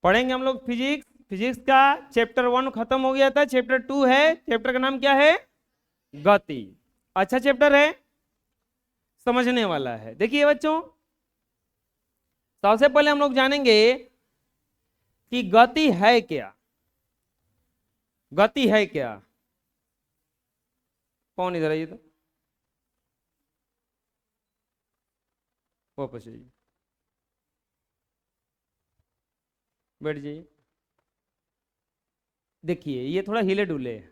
पढ़ेंगे हम लोग फिजिक्स। फिजिक्स का चैप्टर 1 खत्म हो गया था, चैप्टर 2 है। चैप्टर का नाम क्या है? गति। अच्छा चैप्टर है, समझने वाला है। देखिए बच्चों, सबसे पहले हम लोग जानेंगे कि गति है क्या। गति है क्या? कौन इधर आइए तो वापस जाइए, बैठ जाइए। देखिए ये थोड़ा हिले डुले है,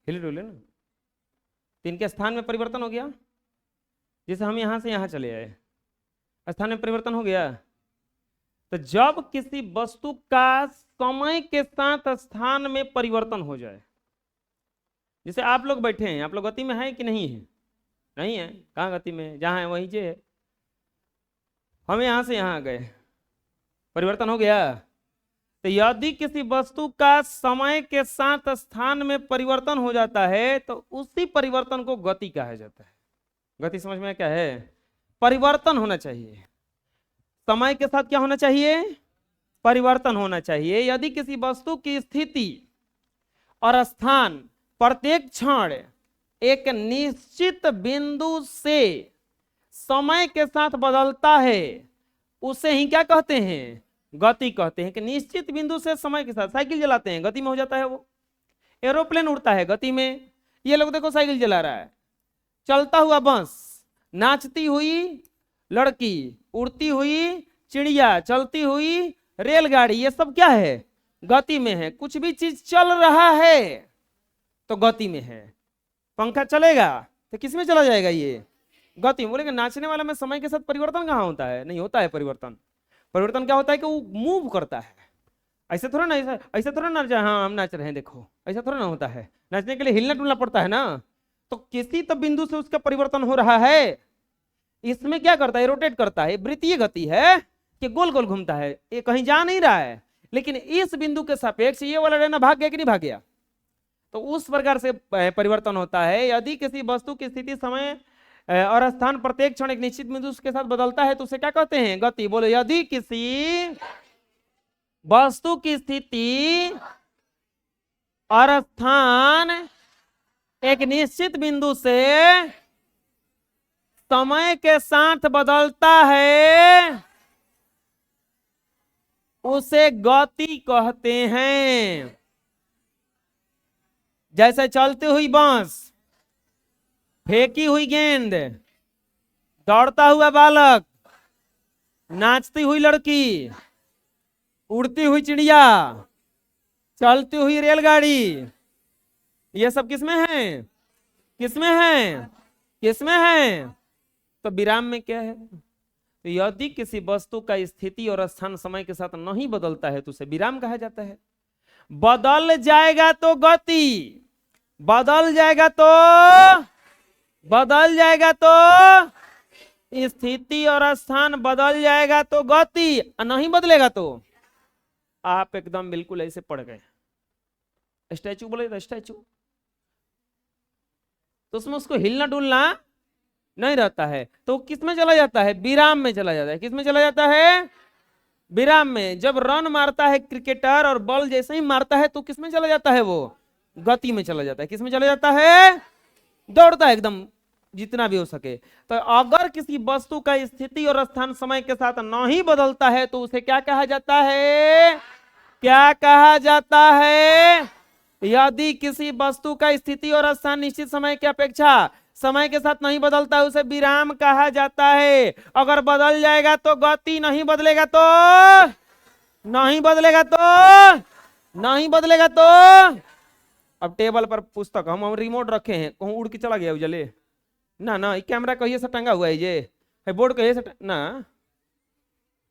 हिले डुले ना, तो इनके स्थान में परिवर्तन हो गया। जैसे हम यहां से यहां चले आए, स्थान में परिवर्तन हो गया। तो जब किसी वस्तु का समय के साथ स्थान में परिवर्तन हो जाए, जैसे आप लोग बैठे हैं, आप लोग गति में हैं कि नहीं है? नहीं है। कहाँ गति में है? जहां है वहीं से है। हम यहां से यहां आ गए, परिवर्तन हो गया। तो यदि किसी वस्तु का समय के साथ स्थान में परिवर्तन हो जाता है तो उसी परिवर्तन को गति कहा जाता है। गति समझ में क्या है? परिवर्तन होना चाहिए, समय के साथ क्या होना चाहिए? परिवर्तन होना चाहिए। यदि किसी वस्तु की स्थिति और स्थान प्रत्येक क्षण एक निश्चित बिंदु से समय के साथ बदलता है, उसे ही क्या कहते हैं? गति कहते हैं। कि निश्चित बिंदु से समय के साथ, साइकिल चलाते हैं गति में हो जाता है वो, एरोप्लेन उड़ता है गति में। ये लोग देखो साइकिल चला रहा है, चलता हुआ बस, नाचती हुई लड़की, उड़ती हुई चिड़िया, चलती हुई रेलगाड़ी, ये सब क्या है? गति में है। कुछ भी चीज चल रहा है तो गति में है। पंखा चलेगा तो किस में चला जाएगा? ये गति में। बोलेंगे नाचने वाला में समय के साथ परिवर्तन कहाँ होता है? नहीं होता है परिवर्तन। परिवर्तन क्या होता है कि वो मूव करता है। ऐसे थोड़ा ना, ऐसे थोड़ा ना, हाँ हम नाच रहे हैं देखो, ऐसा थोड़ा ना होता है। नाचने के लिए हिलना डुलना पड़ता है ना। तो किसी तो बिंदु से उसका परिवर्तन हो रहा है। इसमें क्या करता है? रोटेट करता है। वृत्तीय गति है कि गोल गोल घूमता है, ये कहीं जा नहीं रहा है, लेकिन इस बिंदु के सापेक्ष ये वाला रहना भाग गया कि नहीं भाग गया? तो उस प्रकार से परिवर्तन होता है। यदि किसी वस्तु की स्थिति, समय और स्थान प्रत्येक क्षण एक निश्चित बिंदु के साथ बदलता है तो उसे क्या कहते हैं? गति। बोले यदि किसी वस्तु की स्थिति और स्थान एक निश्चित बिंदु से समय के साथ बदलता है, उसे गति कहते हैं। जैसे चलती हुई बांस, फेंकी हुई गेंद, दौड़ता हुआ बालक, नाचती हुई लड़की, उड़ती हुई चिड़िया, चलती हुई रेलगाड़ी, ये सब किसमें है? किसमें है? किसमें है? तो विराम में क्या है? तो यदि किसी वस्तु का स्थिति और स्थान समय के साथ नहीं बदलता है तो उसे विराम कहा जाता है। बदल जाएगा तो गति, बदल जाएगा तो, बदल जाएगा तो स्थिति और स्थान बदल जाएगा तो गति, नहीं बदलेगा तो आप एकदम बिल्कुल ऐसे पड़ गए। स्टैचू बोले तो स्टैचू, तो उसमें उसको हिलना डुलना नहीं रहता है, तो किस में चला जाता है? विराम में चला जाता है। किस में चला जाता है? विराम में। जब रन मारता है क्रिकेटर और बॉल जैसे ही मारता है तो किस में चला जाता है? वो गति में चला जाता है। किस में चला जाता है? दौड़ता है एकदम जितना भी हो सके। तो अगर किसी वस्तु का स्थिति और स्थान समय के साथ नहीं बदलता है तो उसे क्या कहा जाता है? क्या कहा जाता है? यदि किसी वस्तु का स्थिति और स्थान निश्चित समय की अपेक्षा समय के साथ नहीं बदलता है उसे विराम कहा जाता है। अगर बदल जाएगा तो गति, नहीं बदलेगा तो, नहीं बदलेगा तो, नहीं बदलेगा तो। अब टेबल पर पुस्तक, हम रिमोट रखे हैं, कहूं उड़ के चला गया उजले ना, ना कैमरा कहिए से टंगा हुआ है, ये बोर्ड कहिए से ना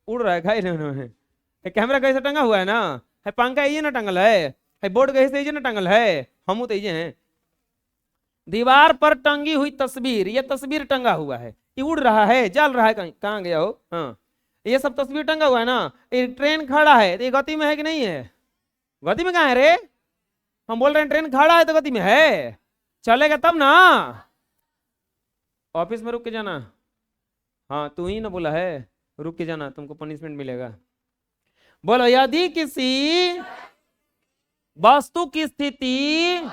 उड़ रहा है, खाई है कैमरा कहीं से टंगा हुआ है ना, है पंखा ये ना टंगल है बोर्ड कहीं से ना टंगल है, हम तो ये हैं। दीवार पर टंगी हुई तस्वीर, ये तस्वीर टंगा हुआ है, ये उड़ रहा है, जल रहा है, कहीं कहाँ गया हो? हाँ ये सब तस्वीर टंगा हुआ है ना। एक ट्रेन खड़ा है तो ये गति में है कि नहीं है? गति में कहाँ है रे? हम बोल रहे हैं ट्रेन खड़ा है तो गति में है, चलेगा तब ना। ऑफिस में रुक के जाना, हाँ तू ही ना बोला है, रुक के जाना, तुमको पनिशमेंट मिलेगा। बोलो, यदि किसी वस्तु की स्थिति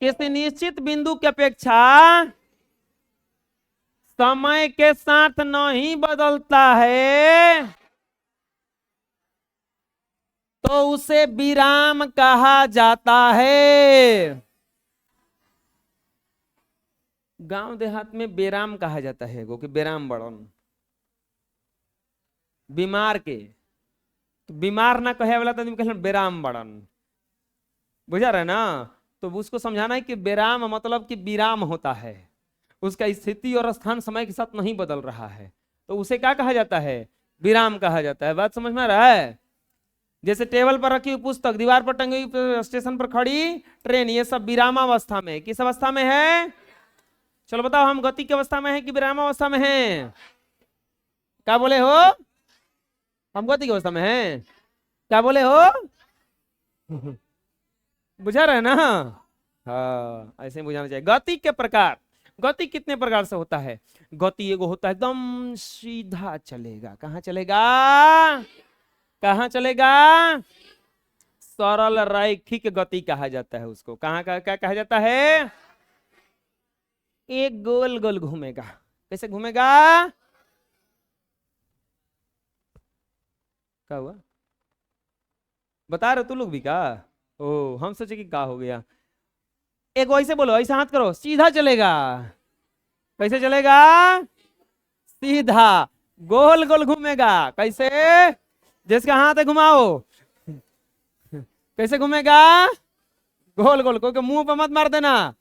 किसी निश्चित बिंदु की अपेक्षा समय के साथ नहीं बदलता है तो उसे विराम कहा जाता है। गांव देहात में बेराम कहा जाता है, गो कि बेराम बड़न बीमार के, तो बीमार ना कहे वाला तो कहना बेराम बड़न, बुझा रहे ना। तो उसको समझाना है कि बेराम मतलब कि विराम होता है, उसका स्थिति और स्थान समय के साथ नहीं बदल रहा है, तो उसे क्या कहा जाता है? विराम कहा जाता है। बात समझ में आ रहा है? जैसे टेबल पर रखी हुई पुस्तक, दीवार पर टंगी हुई, स्टेशन पर खड़ी ट्रेन, ये सब विरामावस्था में, किस अवस्था में है? चलो बताओ, हम गति की अवस्था में है कि विरामावस्था में है? क्या बोले हो? हम गति की अवस्था में है, क्या बोले हो? बुझा रहे ना? हाँ, ऐसे ही बुझाना चाहिए। गति के प्रकार, गति कितने प्रकार से होता है? गति एगो होता है एकदम सीधा चलेगा, कहाँ चलेगा? कहाँ चलेगा? सरल रैखिक गति कहा जाता है उसको। कहाँ का क्या कहा जाता है? एक गोल गोल घूमेगा। कैसे घूमेगा? क्या हुआ? बता रहे तू लोग भी? क्या ओ, हम सोचे कि क्या हो गया। एक वैसे बोलो, ऐसे हाथ करो, सीधा चलेगा। कैसे चलेगा? सीधा। गोल गोल घूमेगा। कैसे? जिसका हाथ है घुमाओ। कैसे घूमेगा? गोल गोल। कोई मुंह पे मत मार देना,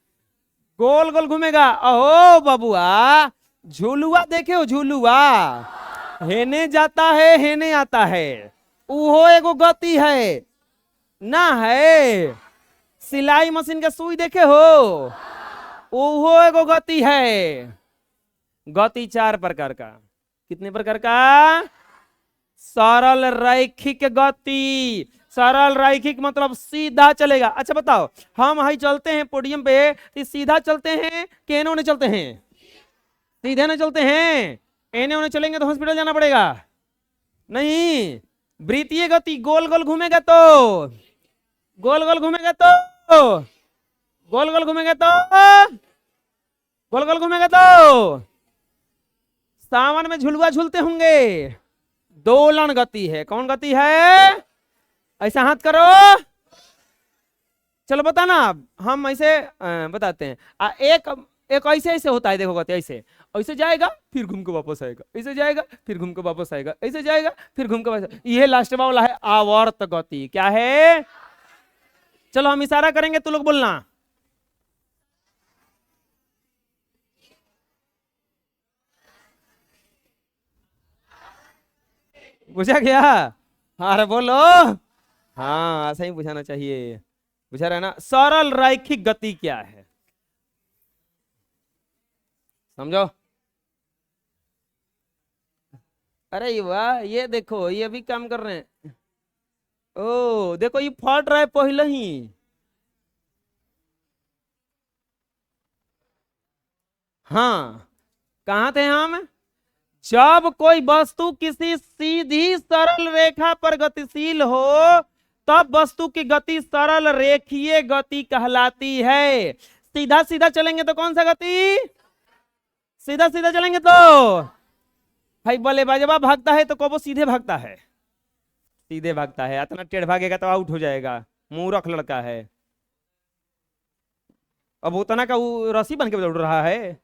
गोल गोल घूमेगा। अहो बबुआ, झूलुआ देखे हो? झूलुआ हेने जाता है हेने आता है, उहो एगो गति है ना है? सिलाई मशीन के सुई देखे हो? उहो एगो गति है। गति चार प्रकार का। कितने प्रकार का? सरल रैखिक गति। सरल रैखिक मतलब सीधा चलेगा। अच्छा बताओ, हम हाई चलते हैं पोडियम पे, तो सीधा चलते हैं कि एने ओने चलते हैं? सीधे ना चलते हैं। एने ओने चलेंगे तो हॉस्पिटल जाना पड़ेगा। नहीं, वृत्तीय गति, गोल गोल घूमेगा तो, गोल गोल घूमेगा तो, गोल गोल घूमेगा तो, गोल गोल घूमेगा तो सावन में झुलुआ झूलते होंगे। दोलन गति है। कौन गति है? ऐसा हाथ करो। चलो बताना, हम ऐसे बताते हैं। एक ऐसे ऐसे होता है, देखो गति ऐसे, ऐसे जाएगा फिर घूम के वापस आएगा, ऐसे जाएगा फिर घूम के वापस आएगा, ऐसे जाएगा फिर घूम के वापस। ये लास्ट वाला है आवर्त गति। क्या है? चलो हम इशारा करेंगे, तू लोग बोलना। बुझा गया? अरे बोलो। हाँ, ऐसा ही बुझाना चाहिए। बुझा रहा है ना? सरल रैखिक गति क्या है, समझो। अरे वाह, ये देखो, ये भी काम कर रहे हैं। ओ देखो, ये फट रहा है पहले ही। हाँ, कहाँ थे हम? जब कोई वस्तु किसी सीधी सरल रेखा पर गतिशील हो तब वस्तु की गति सरल रेखीय गति कहलाती है। सीधा सीधा चलेंगे तो कौन सा गति? सीधा सीधा चलेंगे तो भाई बल्लेबाजवा भागता है तो कबो सीधे भागता है, सीधे भागता है। इतना टेढ़ भागेगा तो आउट हो जाएगा, मूर्ख लड़का है। अब उतना का वो रस्सी बन के दौड़ रहा है।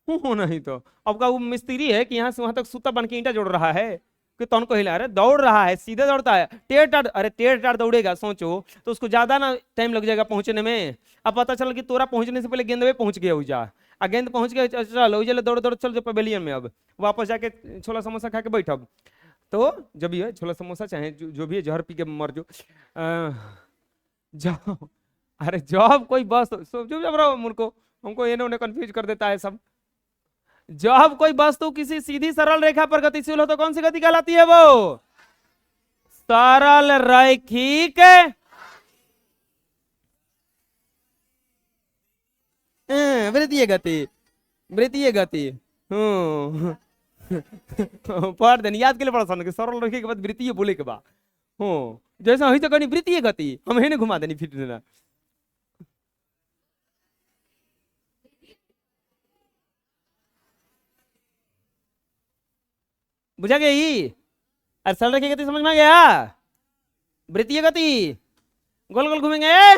नहीं तो अब का वो मिस्त्री है कि यहाँ से वहां तक सूता बन के ईंटा जोड़ रहा है कि तौन को हिला रहे। दौड़ रहा है, सीधे दौड़ता है। टेढ़ टाढ़, अरे टेढ़ टाढ़ दौड़ेगा सोचो तो उसको ज्यादा ना टाइम लग जाएगा पहुंचने में। अब पता चल कि तोरा पहुंचने से पहले गेंदवे पहुंच गया उजा, आ गेंद पहुंच गया, चल उजले दौड़ दौड़ चल जो पवेलियन में। अब वापस जाके छोला समोसा खा के बैठब तो जब भी है छोला समोसा चाहे जो भी है जहर पी के मर जो। जब अरे जब कोई बस सोचो, जब रहो मुझको, हमको ये उन्हें कंफ्यूज कर देता है सब। जब कोई वस्तु किसी सीधी सरल रेखा पर गतिशील हो तो कौन सी गति कहलाती है? वो सरल रैखिक वृत्तीय गति। वृत्तीय गति। पढ़ देनी, याद के लिए पढ़ा सन सरल रखे के बाद वृत्तीय बोले के बाद हो जैसा वही तो कहनी वृत्तीय गति हम है घुमा देनी फिर देना। बुझा गया ये? अरे सरल रेखा गति समझ में आ गया? वृत्तीय गति गोल गोल घूमेंगे,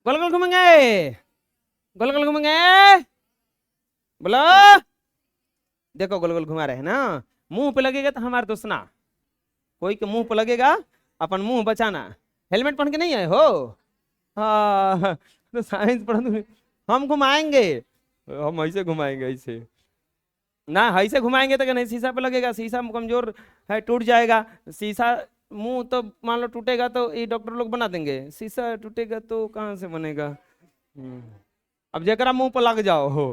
गोल गोल घूमेंगे, गोल गोल घूमेंगे, बोलो देखो गोल गोल घुमा रहे हैं ना। मुंह पे लगेगा तो हमारे दोस्त ना, कोई के मुंह पे लगेगा अपन मुंह बचाना। हेलमेट पहन के नहीं आए हो? हाँ तो साइंस पढ़ा हम घुमाएंगे, हम ऐसे घुमाएंगे ऐसे ना, ऐसे घुमाएंगे तो नहीं शीशा पे लगेगा, शीशा कमजोर है टूट जाएगा। शीशा मुंह तो मान लो टूटेगा तो ये डॉक्टर लोग बना देंगे, शीशा टूटेगा तो कहाँ से बनेगा? अब जरा मुंह पर लग जाओ हो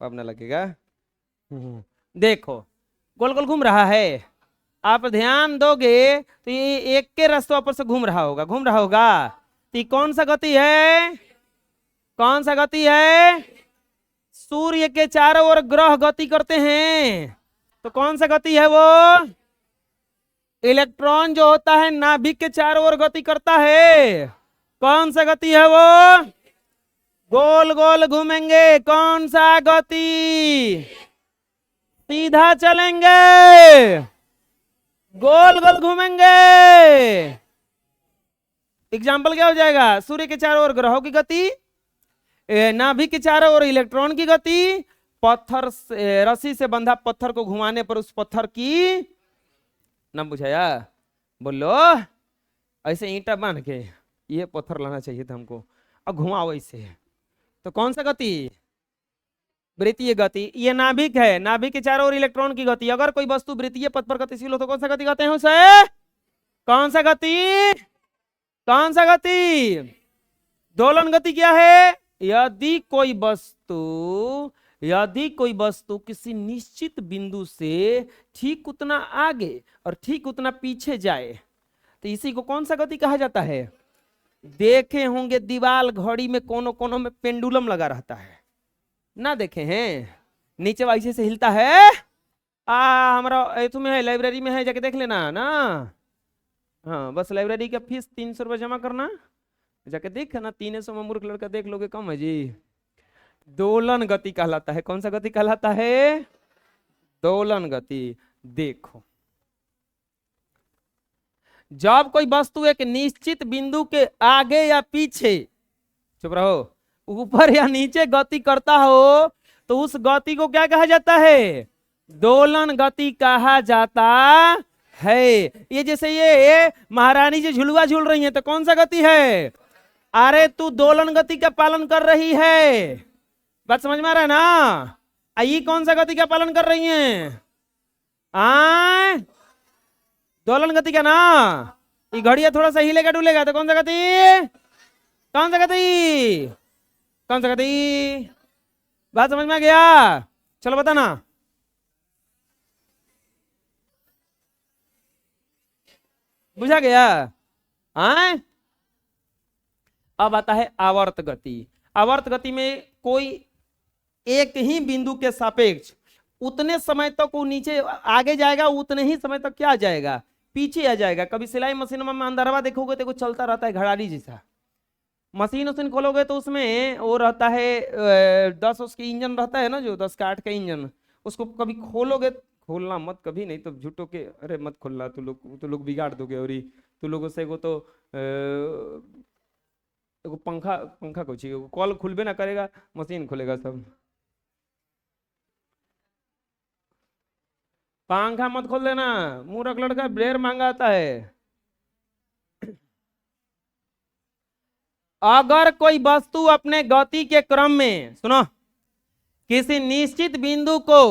अब ना लगेगा। देखो गोल गोल घूम रहा है, आप ध्यान दोगे तो ये एक के रास्तों पर से घूम रहा होगा, घूम रहा होगा। तो कौन सा गति है? कौन सा गति है? सूर्य के चारों ओर ग्रह गति करते हैं, तो कौन सा गति है वो? इलेक्ट्रॉन जो होता है नाभिक के चारों ओर गति करता है, कौन सा गति है वो? गोल गोल घूमेंगे, कौन सा गति? सीधा चलेंगे, गोल गोल घूमेंगे। एग्जाम्पल क्या हो जाएगा? सूर्य के चारों ओर ग्रहों की गति, नाभिक के चारों ओर इलेक्ट्रॉन की गति, पत्थर रस्सी से बंधा पत्थर को घुमाने पर उस पत्थर की ना बुझाया, बोलो ऐसे ईंटा बांध के ये पत्थर लाना चाहिए था हमको, अब घुमाओ ऐसे, तो कौन सा गति? वृत्तीय गति। ये नाभिक है, नाभिक के चारों ओर इलेक्ट्रॉन की गति। अगर कोई वस्तु वृत्तीय पथ पर गतिशील हो तो कौन सा गति कहते हैं उसे? कौन सा गति? कौन सा गति? दोलन गति क्या है? यदि कोई वस्तु किसी निश्चित बिंदु से ठीक उतना आगे और ठीक उतना पीछे जाए तो इसी को कौन सा गति कहा जाता है? देखे होंगे दीवार घड़ी में कोनों कोनों में पेंडुलम लगा रहता है ना, देखे हैं? नीचे वैसे से हिलता है। हमारा तुम्हें है लाइब्रेरी में है, जाके देख लेना ना। हाँ बस लाइब्रेरी का फीस 300 रुपये जमा करना, जाके देख ना, 300 में मूर्ख लड़का देख लोगे, कम है जी। दोलन गति कहलाता है। कौन सा गति कहलाता है? दोलन गति। देखो जब कोई वस्तु एक निश्चित बिंदु के आगे या पीछे, चुप रहो, ऊपर या नीचे गति करता हो तो उस गति को क्या कहा जाता है? दोलन गति कहा जाता है। ये जैसे ये महारानी जी झुलुआ झूल रही है तो कौन सा गति है? अरे तू दोलन गति का पालन कर रही है, बात समझ में आ रहा है ना? ये कौन सा गति का पालन कर रही है? दोलन गति का ना। ये घड़िया थोड़ा सा हिलेगा डुलेगा तो कौन सा गति? कौन सा गति? कौन सा गति? बात समझ में आ गया? चलो बताना। बुझा गया? अब आता है आवर्त गति। आवर्त गति में कोई एक ही बिंदु के सापेक्ष उतने समय तक वो नीचे आगे जाएगा, उतने ही समय तक क्या आ जाएगा? पीछे आ जाएगा। कभी सिलाई मशीन में अंदरवा देखोगे तो चलता रहता है घड़ारी जैसा, मशीन उसीन खोलोगे तो उसमें वो रहता है 10 उसकी इंजन रहता है ना, जो 10 का 8 का इंजन, उसको कभी खोलोगे, खोलना मत कभी, नहीं तो झूठो के अरे मत खोलना, तो लोग बिगाड़ दोगे। और तू लोगों से एगो तो एगो पंखा को चाहिए, कॉल खुलबे ना करेगा, मशीन खोलेगा सब। पंखा मत खोल देना, मूर्ख लड़का, ढेर महंगा आता है। अगर कोई वस्तु अपने गति के क्रम में, सुनो, किसी निश्चित बिंदु को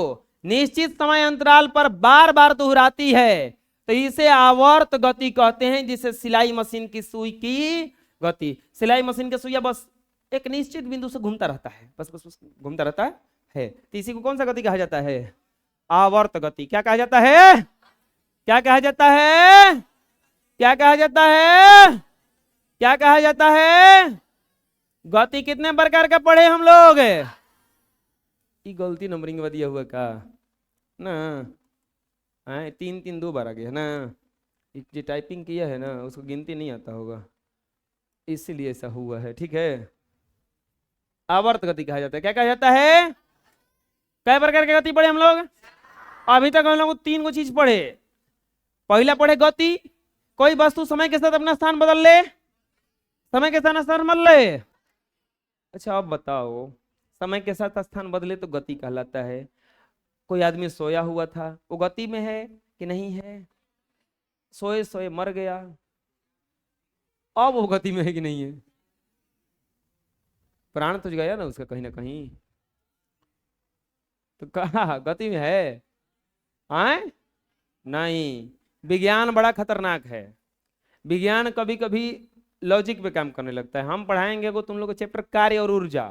निश्चित समय अंतराल पर बार बार दोहराती है तो इसे आवर्त गति कहते हैं, जिसे सिलाई मशीन की सुई की गति। सिलाई मशीन की सुइया बस एक निश्चित बिंदु से घूमता रहता है, बस घूमता रहता है। तो इसी को कौन सा गति कहा जाता है? आवर्त गति। क्या कहा जाता है? क्या कहा जाता है? क्या कहा जाता है? क्या कहा जाता है? गति कितने प्रकार का पढ़े हम लोग? ये गलती नंबरिंग में दिया हुआ का ना, हाँ 3 3 2 बार आ गया ना, जो टाइपिंग किया है ना उसको गिनती नहीं आता होगा, इसीलिए ऐसा हुआ है। ठीक है, आवर्त गति कहा जाता है। क्या कहा जाता है? कई प्रकार की गति पढ़े हम लोग? अभी तक हम लोग 3 को चीज पढ़े। पहला पढ़े गति, कोई वस्तु समय के साथ अपना स्थान बदल ले, समय के साथ स्थान बदल ले। अच्छा अब बताओ, समय के साथ स्थान बदले तो गति कहलाता है। कोई आदमी सोया हुआ था, वो गति में है कि नहीं है? सोए सोए मर गया, अब वो गति में है कि नहीं है? प्राण तो गया ना उसका कहीं ना कहीं, तो कहा गति में है? आए नहीं, विज्ञान बड़ा खतरनाक है। विज्ञान कभी कभी लॉजिक पे काम करने लगता है। हम पढ़ाएंगे को तुम लोग को चैप्टर कार्य और ऊर्जा,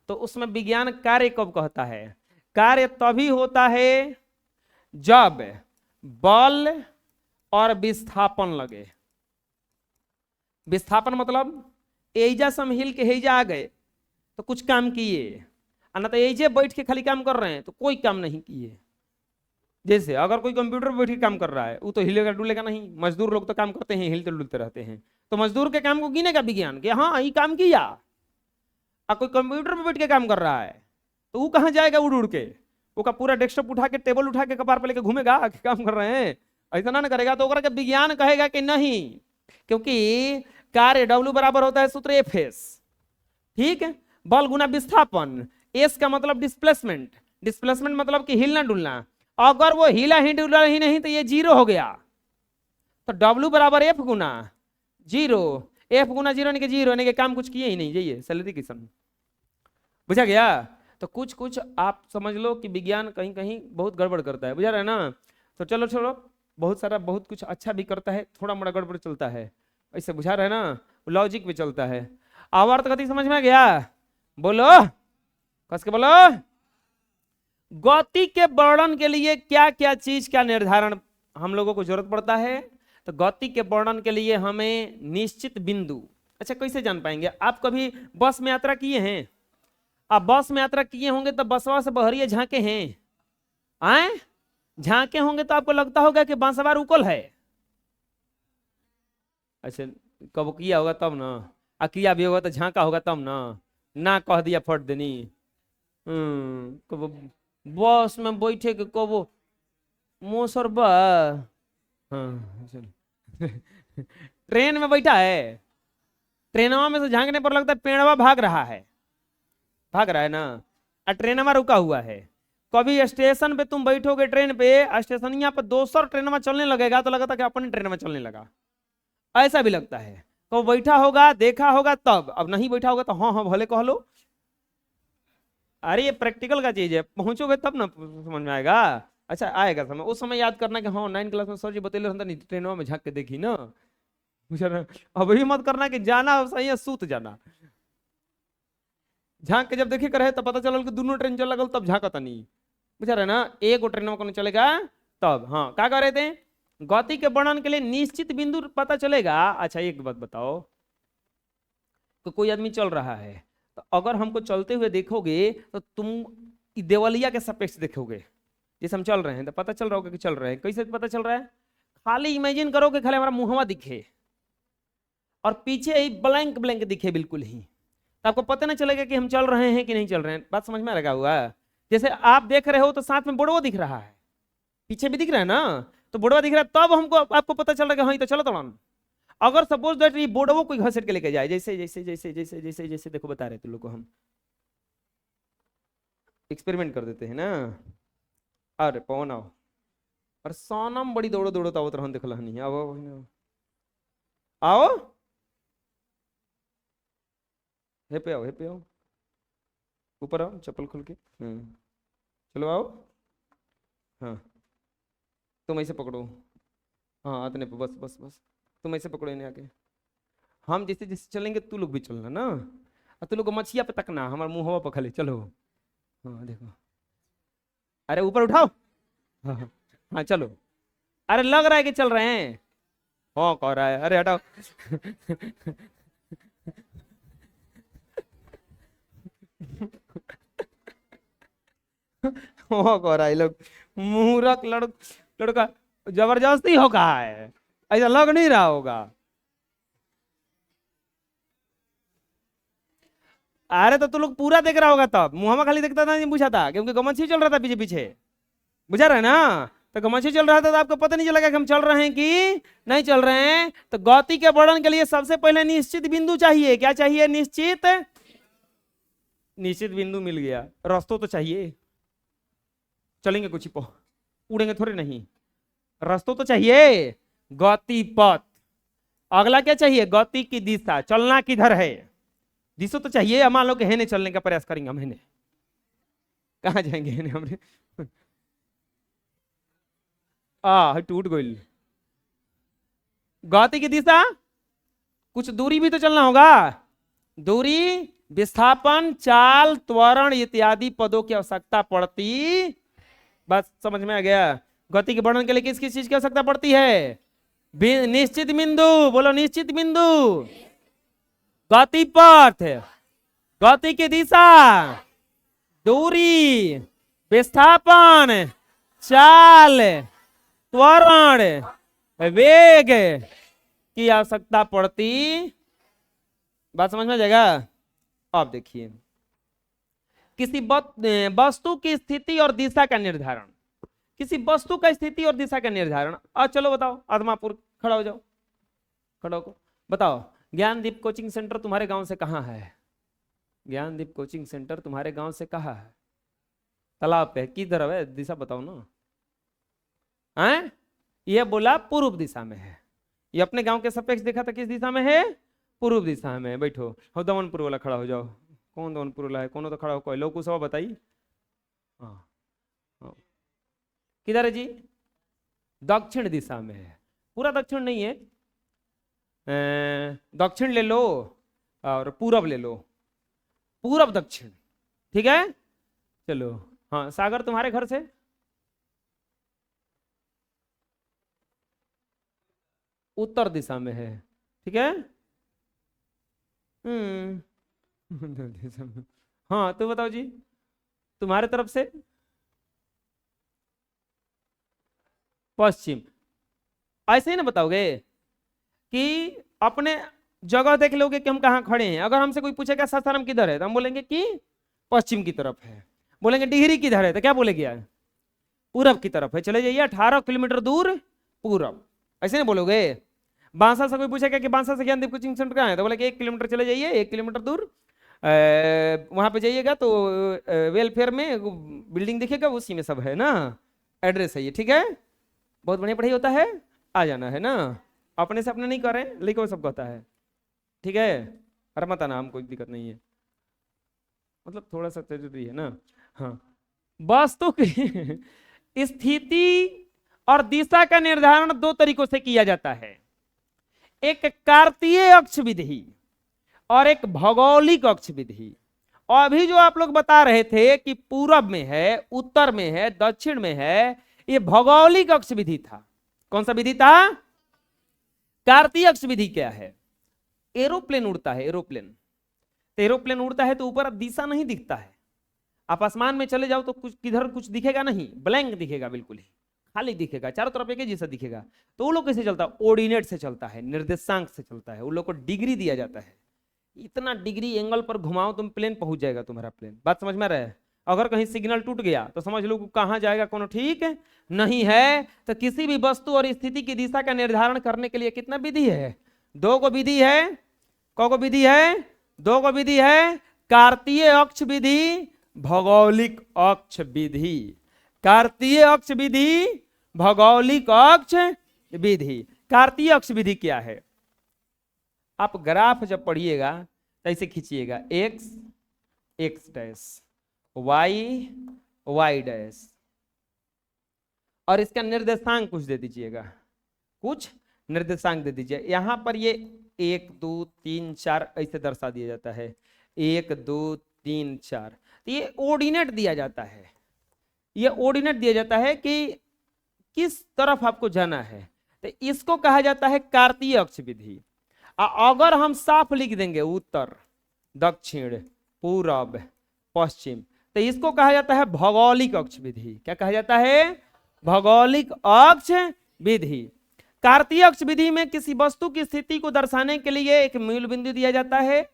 तो उसमें विज्ञान कार्य कब कहता है? कार्य तभी होता है जब बल और विस्थापन लगे। विस्थापन मतलब एजा से हम हिल के हेजा आ गए तो कुछ काम किए, ना तो एजे बैठ के खाली काम कर रहे हैं तो कोई काम नहीं किए। जैसे अगर कोई कंप्यूटर पर बैठ के काम कर रहा है वो तो हिलेगा डुलेगा नहीं। मजदूर लोग तो काम करते हैं, हिलते डुलते रहते हैं, तो मजदूर के काम को गिनेगा विज्ञान कि हाँ ये काम किया। और कोई कंप्यूटर पर बैठ के काम कर रहा है तो वो कहाँ जाएगा उड़ उड़ के? वो का पूरा डेस्कटॉप उठा के टेबल उठा के कपार पे लेके घूमेगा कि काम कर रहे हैं? ऐसा ना करेगा तो ओकरा के विज्ञान कहेगा कि नहीं, क्योंकि कार्य W बराबर होता है सूत्र Fs। ठीक है, बल गुना विस्थापन, एस का मतलब डिस्प्लेसमेंट, डिस्प्लेसमेंट मतलब कि हिलना डुलना। अगर वो हिला ही डुला ही नहीं तो ये 0 हो गया, तो W बराबर F गुना 0, F गुना 0 यानी कि 0 यानी कि काम कुछ किए ही नहीं। जाइए सैलरी किसान, बुझा गया? तो कुछ कुछ आप समझ लो कि विज्ञान कहीं कहीं बहुत गड़बड़ करता है, बुझा रहे ना? तो चलो चलो, बहुत सारा बहुत कुछ अच्छा भी करता है, थोड़ा मोड़ा गड़बड़ चलता है, ऐसे बुझा रहे ना, लॉजिक भी चलता है। आवर्त गति समझ में गया? बोलो, कस के बोलो। गति के वर्णन के लिए क्या क्या चीज का निर्धारण हम लोगों को जरूरत पड़ता है? तो गति के वर्णन के लिए हमें निश्चित बिंदु। अच्छा कैसे जान पाएंगे? आप कभी बस में यात्रा किए हैं? आप बस में यात्रा किए होंगे तो बसवा से बहरिया झांके हैं? आए झांके होंगे तो आपको लगता होगा कि बांसवा रुकल है। अच्छा कब किया होगा तब ना, आ किया भी होगा तो झांका होगा तब ना कह दिया फट देनी। कब बस में बैठे के कबो मोसर बा, हाँ ट्रेन में बैठा है, ट्रेनवा में से झांकने पर लगता है पेड़वा भाग रहा है ना, और ट्रेनवा रुका हुआ है। कभी स्टेशन पे तुम बैठोगे ट्रेन पे, स्टेशनिया पे दोसर ट्रेनवा चलने लगेगा तो लगता कि अपने ट्रेन में चलने लगा, ऐसा भी लगता है। तो बैठा होगा देखा होगा तब, अब नहीं बैठा होगा तो हाँ हाँ भले कह लो। अरे ये प्रैक्टिकल का चीज है, पहुंचोगे तब ना समझ में आएगा। अच्छा आएगा समय, उस समय याद करना कि हाँ 9 क्लास में सर जी बतेले नहीं ट्रेनवा में झांक के देखी ना। अब ही मत करना कि जाना सही है सूत जाना, झांक के जब देखे करे तब पता चल कि दोनों ट्रेन चल लगल तब झांकता नहीं, बुझा रहे ना? एक ट्रेन में कौन चलेगा तब। हाँ क्या कह रहे थे? गति के वर्णन के लिए निश्चित बिंदु पता चलेगा। अच्छा एक बात बताओ, तो कोई आदमी चल रहा है, तो अगर हमको चलते हुए देखोगे तो तुम देवलिया के सापेक्ष देखोगे। जैसे हम चल रहे हैं तो पता चल रहा होगा कि चल रहे हैं। कैसे पता चल रहा है? खाली इमेजिन करो कि खाली हमारा मुहवा दिखे और पीछे ही ब्लैंक ब्लैंक दिखे बिल्कुल ही, तो आपको पता नहीं चलेगा कि हम चल रहे हैं कि नहीं चल रहे हैं। बात समझ में लगा हुआ? जैसे आप देख रहे हो तो साथ में बुढ़वा दिख रहा है, पीछे भी दिख रहा है ना, तो बुढ़वा दिख रहा है तब हमको आपको पता चल रहा है कि हाँ तो चलो तो। अगर सपोज दैट ये बुढ़वो कोई घसीट के लेके जाए, जैसे जैसे जैसे जैसे जैसे जैसे देखो बता रहे तुम लोग को, हम एक्सपेरिमेंट कर देते हैं ना। अरे पवन आओ, और सोनम बड़ी दौड़ो दौड़ो तावत रहन देखल नहीं आओ आओ, हे पे आओ, ऊपर आओ चप्पल खोल के, चलो आओ। हाँ तुम ऐसे पकड़ो, हाँ इतने पे, बस बस बस तुम ऐसे पकड़ो इन्हें आके। हम जैसे जैसे चलेंगे तू लोग भी चलना ना, और तू लोग मछिया पे तकना, हमारे मुंह हवा पखले चलो। हाँ देखो, अरे ऊपर उठाओ, हाँ हाँ हाँ चलो। अरे लग रहा है कि चल रहे हैं, हाँ कह रहा है, अरे हटाओ हो कह रहा है लोग, मूर्ख लड़का जबरदस्ती हो कहा है, ऐसा लग नहीं रहा होगा। अरे तो तू लोग पूरा देख रहा होगा, तब मुहम्मा खाली देखता था नहीं पूछा था, क्योंकि गमछी चल रहा था पीछे पीछे, बुझा रहा है ना। तो गमछी चल रहा था तो आपको पता नहीं चलेगा कि हम चल रहे हैं कि नहीं चल रहे हैं। तो गति के वर्णन के लिए सबसे पहले निश्चित बिंदु चाहिए। क्या चाहिए? निश्चित बिंदु मिल गया। रास्तों तो चाहिए, चलेंगे कुछ ही उड़ेंगे थोड़े नहीं, रास्तों तो चाहिए। गति पथ, अगला क्या चाहिए? गति की दिशा, चलना किधर है, दिशा तो चाहिए। हम मान लो कि हेने चलने का प्रयास करेंगे, हम हेने कहाँ जाएंगे? हेने हमने टूट गई। गति की दिशा, कुछ दूरी भी तो चलना होगा। दूरी, विस्थापन, चाल, त्वरण इत्यादि पदों की आवश्यकता पड़ती। बस समझ में आ गया। गति के वर्णन के लिए किस किस चीज की आवश्यकता पड़ती है? निश्चित बिंदु, बोलो निश्चित बिंदु, गति पथ, गति की दिशा, दूरी, विस्थापन, चाल, त्वरण, वेग की आवश्यकता पड़ती। बात समझ में आ जाएगा। अब देखिए, किसी वस्तु की स्थिति और दिशा का निर्धारण, किसी वस्तु का स्थिति और दिशा का निर्धारण। चलो बताओ, आदमापुर खड़ा हो जाओ, खड़ा हो बताओ, ज्ञानदीप कोचिंग सेंटर तुम्हारे गांव से कहाँ है? ज्ञानदीप कोचिंग सेंटर तुम्हारे गांव से कहाँ है? तालाब पे, किस तरफ है? दिशा बताओ ना। हैं? ये बोला पूर्व दिशा में है। ये अपने गांव के सापेक्ष देखा था किस दिशा में है? पूर्व दिशा में। बैठो। हो दमनपुर वाला खड़ा हो जाओ। कौन दमनपुर वाला है? कौन तो खड़ा हो, कोई लोग सब बताइए। हाँ, किधर है जी? दक्षिण दिशा में है। पूरा दक्षिण नहीं है, दक्षिण ले लो और पूरब ले लो, पूरब दक्षिण, ठीक है। चलो, हाँ सागर तुम्हारे घर से उत्तर दिशा में है, ठीक है। हाँ तो बताओ जी, तुम्हारे तरफ से पश्चिम। ऐसे ही ना बताओगे कि अपने जगह देख लोगे कि हम कहाँ खड़े हैं। अगर हमसे कोई पूछेगा सासाराम किधर है तो हम बोलेंगे कि पश्चिम की तरफ है। बोलेंगे डिहरी किधर है तो क्या बोलेगे यार? पूरब की तरफ है। चले जाइए 18 किलोमीटर दूर पूरब, ऐसे नहीं बोलोगे। बांसा से कोई पूछेगा कि बांसा से ज्ञानदीप कोचिंग सेंटर कहाँ है तो बोलेगे 1 किलोमीटर चले जाइए, 1 किलोमीटर दूर वहां पे जाइएगा तो वेलफेयर में बिल्डिंग दिखेगा, उसी में सब है ना, एड्रेस है ये, ठीक है। बहुत बढ़िया पढ़ाई होता है, आ जाना है ना। अपने से अपने नहीं कर रहे हैं, लेकिन सब कहता है, ठीक है। अरे मत आना, हम कोई दिक्कत नहीं है, मतलब थोड़ा सा जरूरी है ना। हाँ, वस्तु की स्थिति और दिशा का निर्धारण दो तरीकों से किया जाता है, एक कार्तीय अक्ष विधि और एक भौगोलिक अक्ष विधि। अभी जो आप लोग बता रहे थे कि पूरब में है, उत्तर में है, दक्षिण में है, ये भौगोलिक अक्ष विधि था। कौन सा विधि था? कार्तीय अक्ष विधि क्या है? एरोप्लेन उड़ता है, एरोप्लेन, तो एरोप्लेन उड़ता है तो ऊपर दिशा नहीं दिखता है। आप आसमान में चले जाओ तो कुछ किधर कुछ दिखेगा नहीं, ब्लैंक दिखेगा, बिल्कुल ही खाली दिखेगा, चारों तरफ एक जैसा दिखेगा। तो वो लोग कैसे चलता है? ऑर्डिनेट से चलता है, निर्देशांक से चलता है। उन लोग को डिग्री दिया जाता है, इतना डिग्री एंगल पर घुमाओ तुम प्लेन पहुंच जाएगा तुम्हारा प्लेन। बात समझ में रहे? अगर कहीं सिग्नल टूट गया तो समझ लो कहां जाएगा कोनो ठीक नहीं है। तो किसी भी वस्तु और स्थिति की दिशा का निर्धारण करने के लिए कितना विधि है? दो को विधि है। कौ को विधि है? दो को विधि है, कार्तीय अक्ष विधि, भौगोलिक अक्ष विधि। कार्तीय अक्ष विधि, भौगोलिक अक्ष विधि। कार्तीय अक्ष विधि क्या है? आप ग्राफ जब पढ़िएगा तो ऐसे खींचिएगा, X x dash, Y Y dash, और इसका निर्देशांक कुछ दे दीजिएगा, कुछ निर्देशांक दे दीजिए। यहां पर ये 1 2 3 4 ऐसे दर्शा दिया जाता है, 1 2 3 4। तो ये ऑर्डिनेट दिया जाता है, ये ऑर्डिनेट दिया जाता है कि किस तरफ आपको जाना है। तो इसको कहा जाता है कार्तीय अक्ष विधि। अगर हम साफ लिख देंगे उत्तर, दक्षिण, पूरब, पश्चिम, तो इसको कहा जाता है भौगोलिक अक्ष विधि। क्या कहा जाता है? भौगोलिक अक्ष विधि। कार्तीय अक्ष विधि में किसी वस्तु की स्थिति को दर्शाने के लिए एक मूल बिंदु दिया जाता है,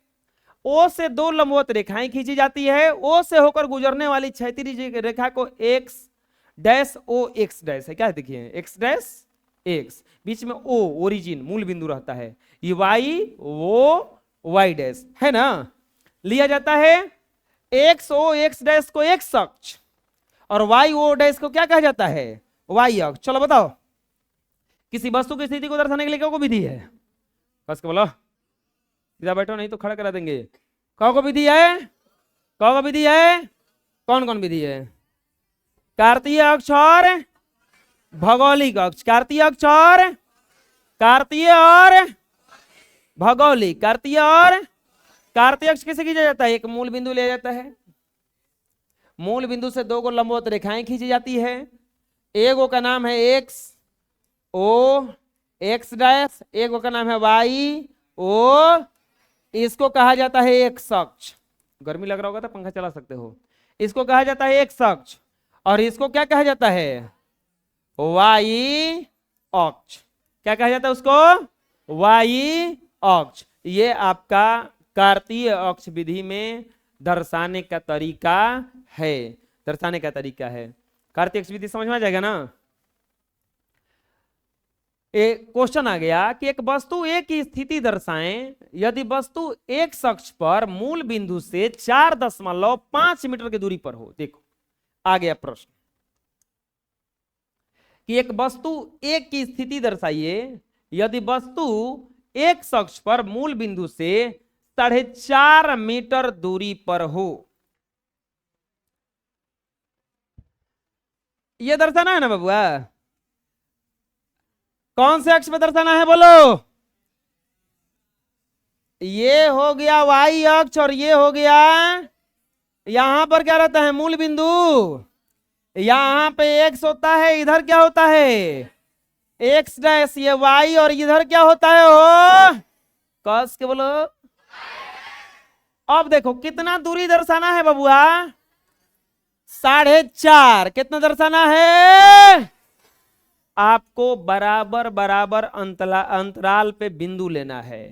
ओ से दो लंबवत रेखाएं खींची जाती है, ओ से होकर गुजरने वाली क्षैतिज रेखा को x dash O x dash है, क्या है देखिए, एक्स डैश एक्स, बीच में ओ ओरिजिन मूल बिंदु रहता है, ये वाई वो वाई डैश है ना, लिया जाता है। एक्स ओ एक्स डैश को एक्स अक्ष और वाई ओ डैश को क्या कहा जाता है? वाई अक्ष। चलो बताओ, किसी वस्तु की स्थिति को दर्शाने के लिए क्या को विधि है? बस के बोलो, सीधा बैठो नहीं तो खड़ा करा देंगे। कौ को विधि है? कौ को विधि है? कौन कौन विधि है? कार्तीय अक्ष और भौगोलिक अक्ष। कार्तीय अक्ष और कार्तीय और भौगोलिक। कार्तीय और कार्तीय अक्ष कैसे खींचा जाता है? एक मूल बिंदु लिया जाता है, मूल बिंदु से दो को लंबवत रेखाएं खींची जाती है, एक का नाम है एक्स ओ एक्स डैश, एक का नाम है वाई ओ, इसको कहा जाता है एक्स अक्ष। गर्मी लग रहा होगा तो पंखा चला सकते हो। इसको कहा जाता है एक्स अक्ष और इसको क्या कहा जाता है? वाई अक्ष। क्या कहा जाता है उसको? वाई अक्ष। ये आपका कार्तीय अक्ष विधि में दर्शाने का तरीका है, दर्शाने का तरीका है। कार्तीय अक्ष विधि समझ में आ जाएगा ना? एक क्वेश्चन आ गया कि एक वस्तु ए की स्थिति दर्शाएं यदि वस्तु एक अक्ष पर मूल बिंदु से 4.5 मीटर की दूरी पर हो। देखो आ गया प्रश्न कि एक वस्तु ए की स्थिति दर्शाइए यदि वस्तु एक अक्ष पर मूल बिंदु से 4.5 मीटर दूरी पर हो। यह दर्शाना है ना बबुआ? कौन से अक्ष पे दर्शाना है बोलो? ये हो गया वाई अक्ष और ये हो गया, यहां पर क्या रहता है? मूल बिंदु। यहां पे एक्स होता है, इधर क्या होता है? एक्स डैश, ये वाई, और इधर क्या होता है? हो कस के बोलो। अब देखो कितना दूरी दर्शाना है बबुआ? 4.5। कितना दर्शाना है? आपको बराबर बराबर अंतराल पे बिंदु लेना है।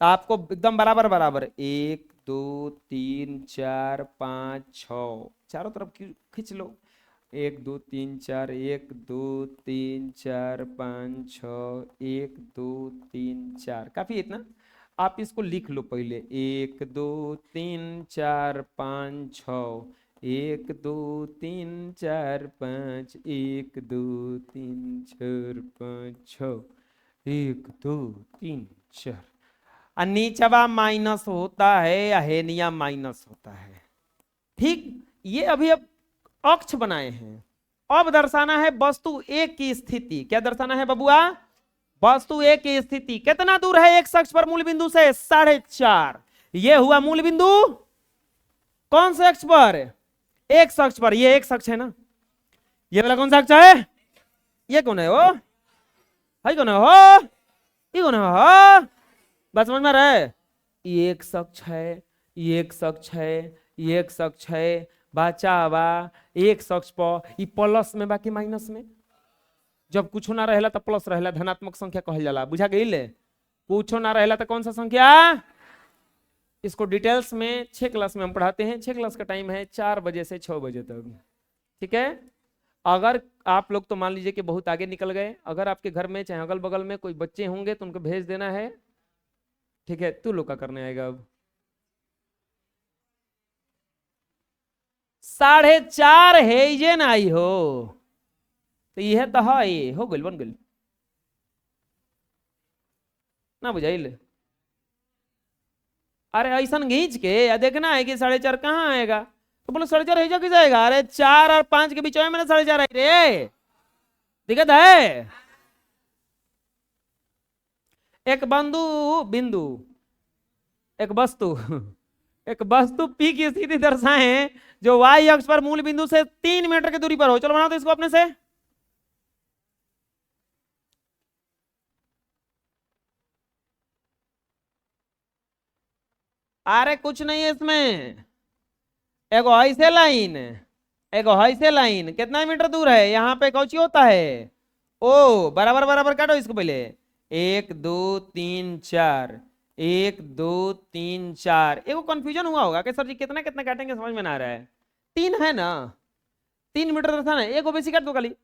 तो आपको एकदम बराबर बराबर 1 2 3 4 5 6 चारों तरफ खींच लो। 1 2 3 4 1 2 3 4 5 6 1 2 3 4 काफी है इतना। आप इसको लिख लो पहले 1 2 3 4 5 6 1 2 3 4 5 1 2 3 4 5 6 1 2 3 4। नीचवा माइनस होता है या हेनिया माइनस होता है। ठीक, ये अभी अब अक्ष बनाए हैं। अब दर्शाना है वस्तु ए की स्थिति। क्या दर्शाना है बबुआ? वस्तु ए की स्थिति। कितना दूर है एक अक्ष पर मूल बिंदु से? 4.5। ये हुआ मूल बिंदु। कौन से अक्ष पर? एक अक्ष पर। ये एक अक्ष है ना? ये वाला कौन सा अक्ष है? ये कौन है? वो है कौन है? हो ये कौन है? हो बस समझ में रहे? ये एक अक्ष है, ये एक अक्ष है, ये एक अक्ष है। बचा बा एक अक्ष पर ई प्लस में बाकी माइनस में। जब कुछ ना रहेला तो प्लस रहेला, धनात्मक संख्या कहल जाला। बुझा गई? कुछ ना रहेला तो कौन सा संख्या? इसको डिटेल्स में 6 क्लास में हम पढ़ाते हैं। 6 क्लास का टाइम है 4 बजे से 6 बजे तक। ठीक है? अगर आप लोग तो मान लीजिए कि बहुत आगे निकल गए, अगर आपके घर में चाहे अगल बगल में कोई बच्चे होंगे तो उनको भेज देना है। ठीक है? तू लोग का करने आएगा अब। 4.5 है ये ना आई हो तो यह तो है हो गल बन गल ना बुझाइल। अरे ऐसा घींच के या देखना है कि 4.5 कहाँ आएगा तो बोलो 4.5 है किस आएगा? अरे 4 और 5 के बीच में 4.5 आई रे। दिक्कत है? एक बिंदु एक वस्तु एक वस्तु P की स्थिति दर्शाएं जो y अक्ष पर मूल बिंदु से 3 मीटर की दूरी पर हो। चलो बनाओ तो इसको अपने से। अरे कुछ नहीं है इसमें, एगो ऐसे लाइन, एगो ऐसे लाइन कितना मीटर दूर है, यहाँ पे कौची होता है, ओ बराबर बराबर काटो इसको पहले, 1 2 3 4, 1 2 3 4। एगो कंफ्यूजन हुआ होगा कि सर जी कितना कितना काटेंगे, समझ में ना आ रहा है। 3 है ना, 3 मीटर था ना, एगो बेसी काट दो खाली।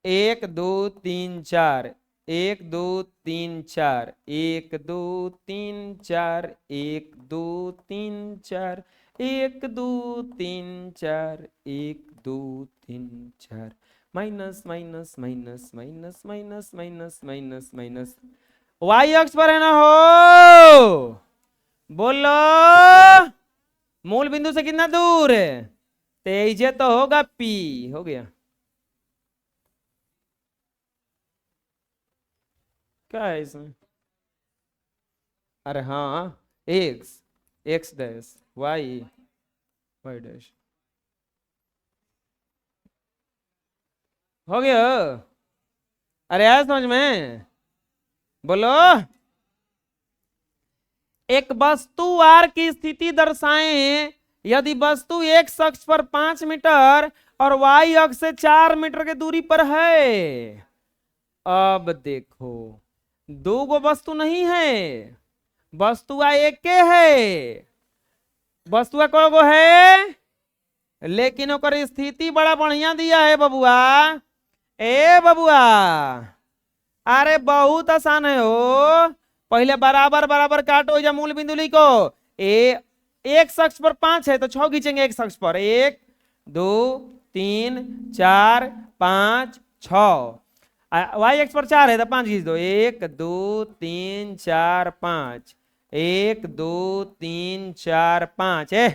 1 2 3 4, 1 2 3 4, 1 2 3 4, 1 2 3 4, 1 2 3 4, 1 2 3 4, minus minus minus minus minus minus minus minus, y अक्ष पर है ना हो, बोलो मूल बिंदु से कितना दूर है, तेज तो होगा पी, हो गया। क्या है इसमें, अरे हाँ, x, x dash Y, Y dash, हो गया। अरे आया समझ में, बोलो। एक वस्तु आर की स्थिति दर्शाएं, यदि वस्तु एक अक्ष पर 5 मीटर और वाई अक्ष से 4 मीटर की दूरी पर है। अब देखो, दो गो वस्तु नहीं है, वस्तुआ एक के है, वस्तुआ को गो है, लेकिन ओकर स्थिति बड़ा बढ़िया दिया है बबुआ, ए बबुआ, अरे बहुत आसान है हो। पहले बराबर बराबर काटो, या मूल बिंदु लिखो, ए एक अक्ष पर 5 है तो 6 खींचेंगे एक अक्ष पर, 1 2 3 4 5 6, वाई एक्स पर 4 है तो 5 खींच दो, 1 2 3 4 5, 1 2 3 4 5 है,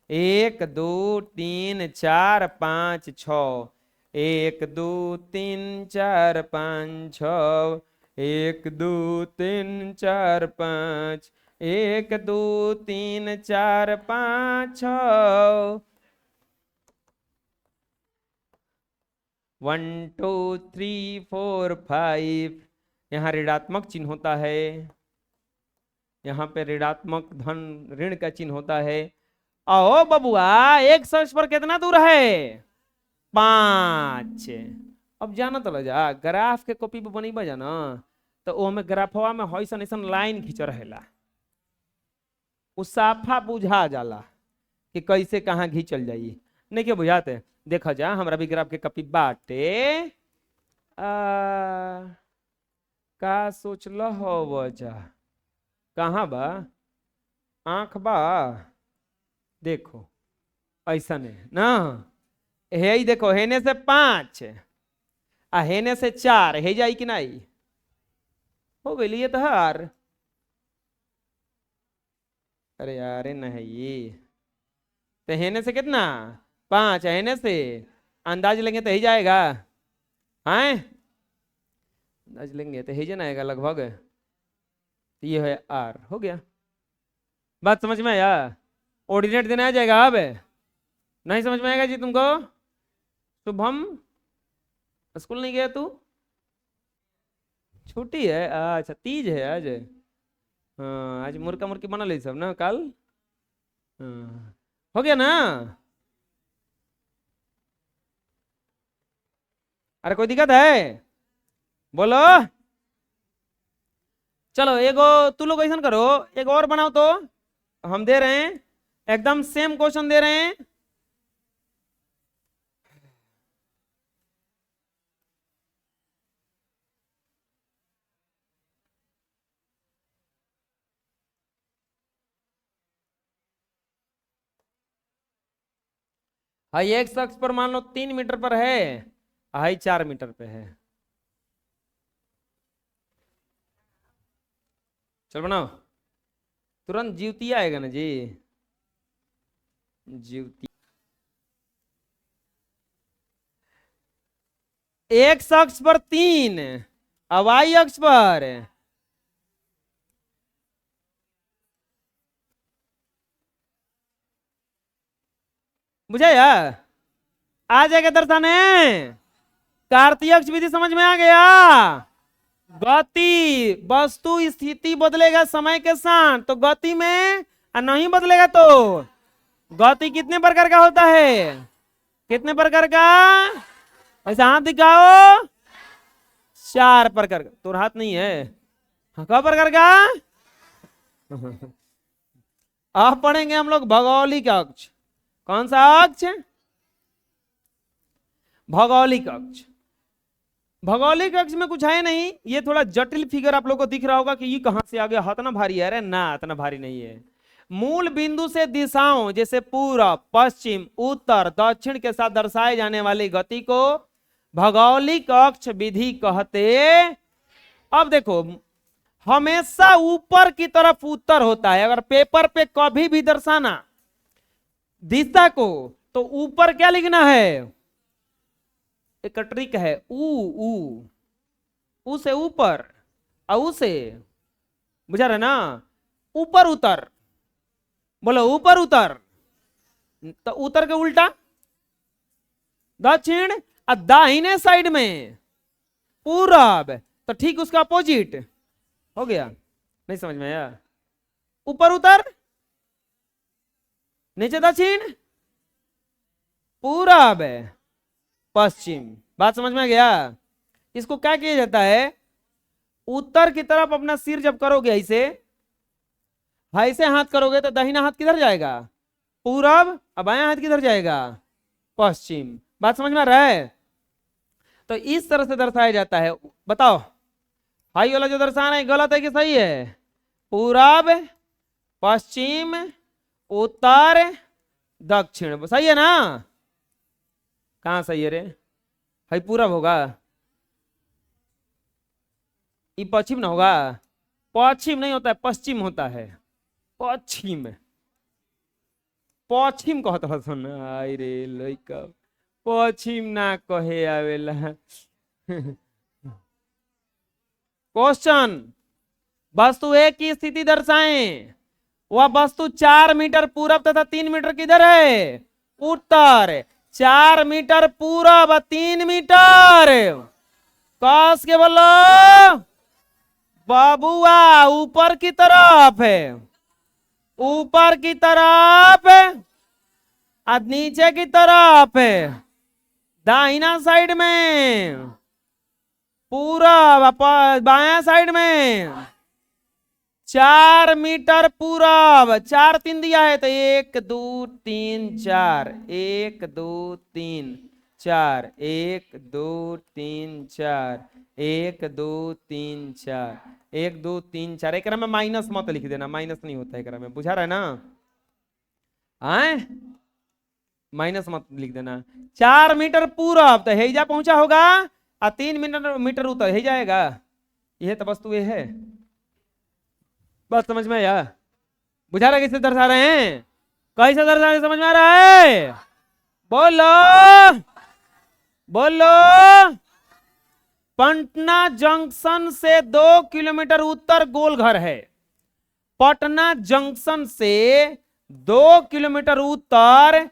1 2 3 4 5 6, 1 2 3 4 5 6, 1 2 3 4 5, 1 2 3 4 5 6, 1 2 3 4 5। यहाँ ऋणात्मक चिन्ह होता है, यहाँ पे ऋणात्मक धन ऋण का चिन्ह होता है। आओ बबुआ, एक अक्ष पर कितना दूर है, 5। अब जाना तो जा, ग्राफ के कॉपी पे बनी बजा ना, तो वो में ग्राफवा में हईसन ऐसन लाइन खींच रहेला, उस साफा बुझा जाला कि कैसे कहाँ घींचल जाई, नहीं के बुझाते। देखा जा, हमरा भी ग्राफ के कॉपी बाटे, का सोचल हो वजह, कहाँ बा, आंख बा, देखो ऐसा नहीं ना, हे देखो, हेने से 5 आ हेने से 4, हे जाई कि नहीं, हो गई ये तो हार। अरे यार नहीं, तो हेने से कितना 5, हेने से अंदाज लेंगे तो ही जाएगा, हैं अंदाज लेंगे तो ही जाना आएगा लगभग, ये है आर, हो गया। बात समझ में आया, ऑर्डिनेट देना आ जाएगा। अब नहीं समझ में आएगा जी तुमको, शुभम स्कूल नहीं गया तू, छुट्टी है, अच्छा तीज है आज, हाँ आज मुर्गा मुर्गी बना ली सब ना कल, हाँ हो गया ना, अरे कोई दिक्कत है, बोलो। चलो एगो तू लोग ऐसा करो, एक और बनाओ तो, हम दे रहे हैं एकदम सेम क्वेश्चन दे रहे हैं, हाई एक शख्स पर मान लो 3 मीटर पर है, हाई 4 मीटर पे है, चल बनाओ, तुरंत जीवती आएगा ना जी, जीवती। एक अक्ष पर 3, वाई अक्ष पर बुझाया, आ जाएगा दर्शाने, कार्तीय अक्ष विधि समझ में आ गया। गति, वस्तु स्थिति बदलेगा समय के साथ, तो गति में नहीं बदलेगा तो गति कितने प्रकार का होता है? कितने प्रकार का? ऐसा हाथ दिखाओ। 4 प्रकार का। तो हाथ नहीं है। क प्रकार का? अब पढ़ेंगे हम लोग भौगोलिक अक्ष। कौन सा अक्ष? भौगोलिक अक्ष। भौगोलिक अक्ष में कुछ है नहीं, ये थोड़ा जटिल फिगर आप लोगों को दिख रहा होगा कि ये कहां से आ गया, इतना भारी है। अरे ना, इतना भारी नहीं है। मूल बिंदु से दिशाओं जैसे पूरब, पश्चिम, उत्तर, दक्षिण के साथ दर्शाए जाने वाली गति को भौगोलिक अक्ष विधि कहते। अब देखो, हमेशा ऊपर की तरफ उत्तर होता है। अगर पेपर पे कभी भी दर्शाना दिशा को तो ऊपर क्या लिखना है? एक ट्रिक है, ऊ से ऊपर, औ से, बुझा रहे ना, ऊपर उतर। बोलो ऊपर उतर। तो उतर के उल्टा दक्षिण, और दाहिने साइड में पूरब, तो ठीक उसका अपोजिट हो गया। नहीं समझ में आया? ऊपर उतर, नीचे दक्षिण, पूरब, पश्चिम। बात समझ में आ गया? इसको क्या किया जाता है? उत्तर की तरफ अपना सिर जब करोगे ऐसे, ऐसे हाथ करोगे तो दाहिना हाथ किधर जाएगा? पूरब। और बायां हाथ किधर जाएगा? पश्चिम। बात समझ में आ रहा है? तो इस तरह से दर्शाया जाता है। बताओ, हाई वाला जो दर्शाना है गलत है कि सही है? पूरब, पश्चिम, उत्तर, दक्षिण, सही है ना? कहां सही है रे? हाई पूरब होगा, ये पश्चिम ना होगा? पश्चिम नहीं होता है, पश्चिम होता है। पश्चिम, पश्चिम कहता सुन। आई रे लइका, पश्चिम ना कहे आवेला। क्वेश्चन, वस्तु ए की स्थिति दर्शाएं। वह वस्तु 4 मीटर पूरब तथा 3 मीटर किधर है? उत्तर। 4 मीटर पूरब, 3 मीटर कस के बोलो बाबुआ, ऊपर की तरफ है, ऊपर की तरफ, और नीचे की तरफ है, दाहिना साइड में पूरब, बाया साइड में 4 मीटर पूरब। 4 3 दिया है तो 1 2 3 4, 1 2 3 4, 1 2 3 4, 1 2 3 4, 1 2 3 4। एक में माइनस मत लिख देना, माइनस नहीं होता है में, बुझा रहा है ना? आए, माइनस मत लिख देना। 4 मीटर पूरब तो हेजा पहुंचा होगा, और 3 मीटर उतर ही जाएगा। यह तो वस्तु ये है। बात समझ में आया? बुझा रहा कैसे दर्शा रहे हैं? कैसे दर्शा रहे, समझ में आ रहा है? बोलो बोलो। पटना जंक्शन से 2 किलोमीटर उत्तर गोलघर है। पटना जंक्शन से 2 किलोमीटर उत्तर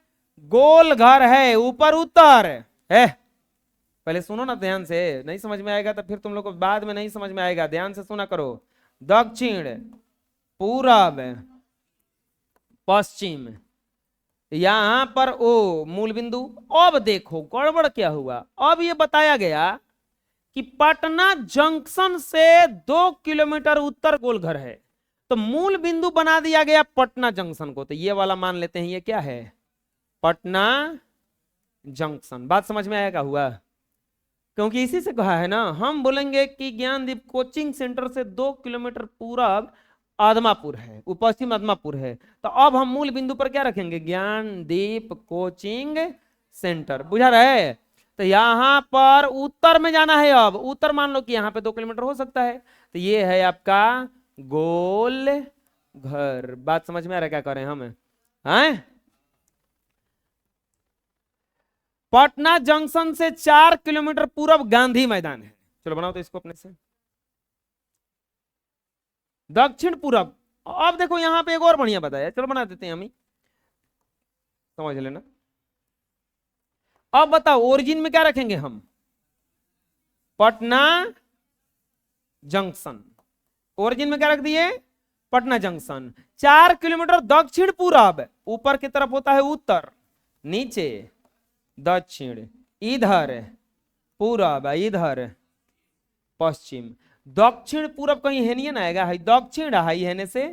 गोलघर है। ऊपर उत्तर है। पहले सुनो ना ध्यान से, नहीं समझ में आएगा तो फिर तुम लोग को बाद में नहीं समझ में आएगा। ध्यान से सुना करो। दक्षिण, पूरब, पश्चिम, यहां पर ओ मूल बिंदु। अब देखो गड़बड़ क्या हुआ। अब ये बताया गया कि पटना जंक्शन से 2 किलोमीटर उत्तर गोलघर है, तो मूल बिंदु बना दिया गया पटना जंक्शन को। तो ये वाला मान लेते हैं ये क्या है? पटना जंक्शन। बात समझ में आएगा हुआ? क्योंकि इसी से कहा है ना, हम बोलेंगे कि ज्ञानदीप कोचिंग सेंटर से 2 किलोमीटर पूरब आदमापुर है, पश्चिम आदमापुर है। तो अब हम मूल बिंदु पर क्या रखेंगे? Gyandeep coaching centre. बुझा रहे? तो यहां पर उत्तर में जाना है। अब उत्तर मान लो कि यहां पे 2 किलोमीटर हो सकता है, तो ये है आपका गोल घर। बात समझ में आ रहा है क्या करें हम? हैं? पटना जंक्शन से 4 किलोमीटर पूरब गांधी मैदान है। चलो बनाओ तो इसको अपने से। दक्षिण पूरब। अब देखो यहां पे एक और बढ़िया बताया, चलो बना देते हैं हम ही, समझ लेना। अब बताओ ओरिजिन में क्या रखेंगे हम? पटना जंक्शन। ओरिजिन में क्या रख दिए? पटना जंक्शन। 4 किलोमीटर दक्षिण पूरब, ऊपर की तरफ होता है उत्तर, नीचे दक्षिण, इधर पूरब, इधर पश्चिम। दक्षिण पूरब कहीं है नहीं ना आएगा, है दक्षिण है, हेने से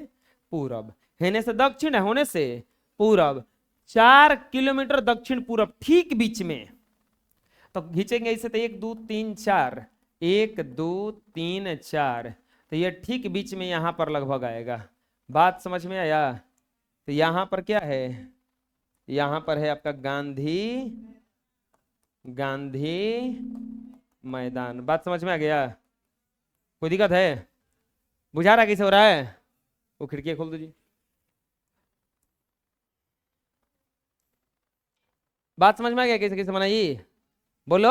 पूरब, हेने से दक्षिण है, होने से पूरब। 4 किलोमीटर दक्षिण पूरब, ठीक बीच में। तो खींचेंगे इसे तो 1 2 3 4, 1 2 3 4, तो ये ठीक बीच में यहां पर लगभग आएगा। बात समझ में आया? तो यहां पर क्या है, यहां पर है आपका गांधी मैदान। बात समझ में आ गया? कोई दिक्कत है? बुझा रहा कैसे हो रहा है? वो खिड़की खोल दीजिए। बात समझ में आ गया कैसे कैसे बनाइए? बोलो।